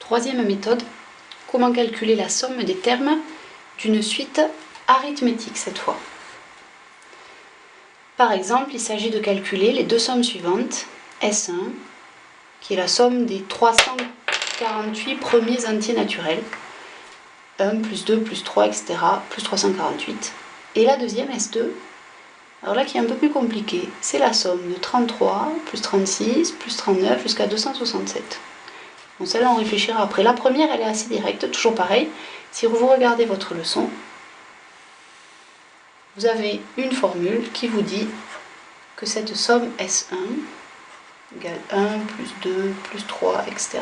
Troisième méthode, comment calculer la somme des termes d'une suite arithmétique cette fois. Par exemple, il s'agit de calculer les deux sommes suivantes, S1, qui est la somme des 348 premiers entiers naturels, 1 plus 2 plus 3, etc., plus 348. Et la deuxième, S2, alors là qui est un peu plus compliqué, c'est la somme de 33 plus 36 plus 39 jusqu'à 267. Bon, celle-là on réfléchira après. La première, elle est assez directe, toujours pareil. Si vous regardez votre leçon, vous avez une formule qui vous dit que cette somme S1 égale 1 plus 2 plus 3, etc.,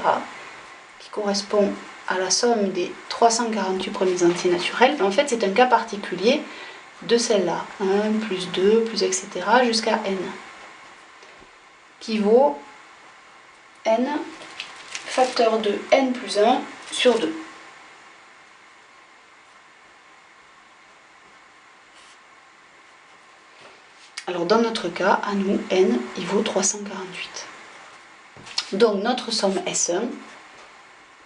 qui correspond à la somme des 348 premiers entiers naturels, en fait c'est un cas particulier de celle-là, 1 plus 2 plus etc. jusqu'à n, qui vaut n facteur de n plus 1 sur 2. Alors dans notre cas, à nous, n, il vaut 348. Donc notre somme S1,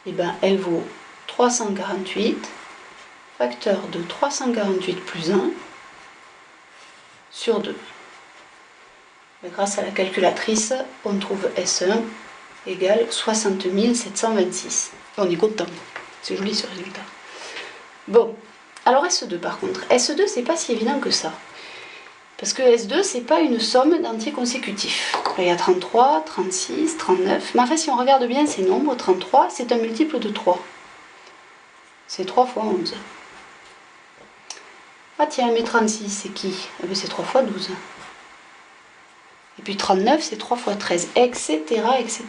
eh ben, elle vaut 348 facteur de 348 plus 1 sur 2. Et grâce à la calculatrice, on trouve S1 égale 60 726. On est content, c'est joli ce résultat. Bon, alors S2 par contre, S2 c'est pas si évident que ça. Parce que S2 c'est pas une somme d'entiers consécutifs. Là, il y a 33, 36, 39, mais en fait si on regarde bien ces nombres, 33 c'est un multiple de 3. C'est 3 fois 11. Ah tiens, mais 36 c'est qui? Eh bien, c'est 3 fois 12. Et puis 39 c'est 3 fois 13, etc. etc.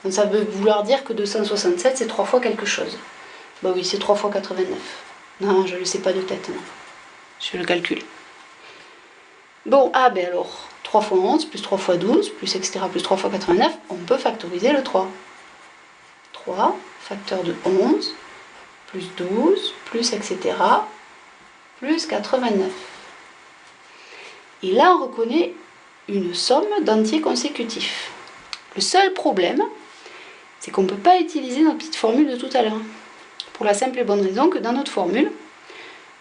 Donc ça veut vouloir dire que 267 c'est 3 fois quelque chose. Bah oui, c'est 3 fois 89. Non, je ne le sais pas de tête, non. Je fais le calcul. Bon, ah ben alors, 3 fois 11 plus 3 fois 12 plus etc. plus 3 fois 89, on peut factoriser le 3. 3 facteur de 11 plus 12 plus etc. plus 89. Et là, on reconnaît une somme d'entiers consécutifs. Le seul problème, c'est qu'on ne peut pas utiliser notre petite formule de tout à l'heure. Pour la simple et bonne raison que dans notre formule,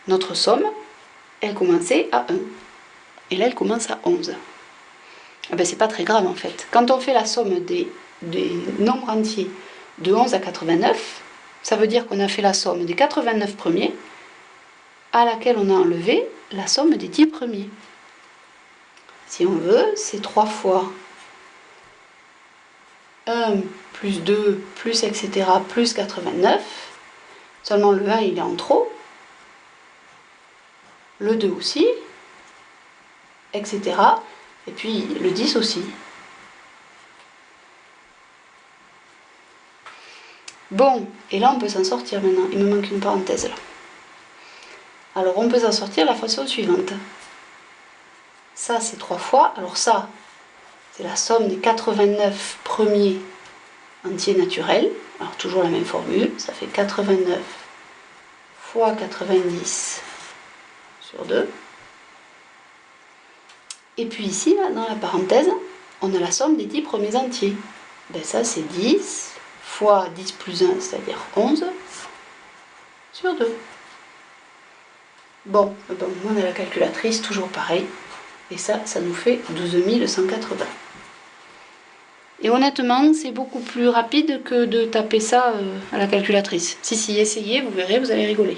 notre somme, elle commençait à 1. Et là, elle commence à 11. Eh ben, c'est pas très grave en fait. Quand on fait la somme des nombres entiers de 11 à 89, ça veut dire qu'on a fait la somme des 89 premiers à laquelle on a enlevé la somme des 10 premiers. Si on veut, c'est 3 fois 1 plus 2 plus etc. plus 89. Seulement le 1 il est en trop. Le 2 aussi. Etc. Et puis le 10 aussi. Bon, et là on peut s'en sortir maintenant. Il me manque une parenthèse là. Alors on peut s'en sortir de la façon suivante. Ça c'est 3 fois. Alors ça, c'est la somme des 89 premiers entiers naturels. Alors toujours la même formule. Ça fait 89 fois 90 sur 2. Et puis ici, là, dans la parenthèse, on a la somme des 10 premiers entiers. Ben ça, c'est 10 fois 10 plus 1, c'est-à-dire 11, sur 2. Bon, on a la calculatrice, toujours pareil. Et ça nous fait 12 180. Et honnêtement, c'est beaucoup plus rapide que de taper ça à la calculatrice. Si, essayez, vous verrez, vous allez rigoler.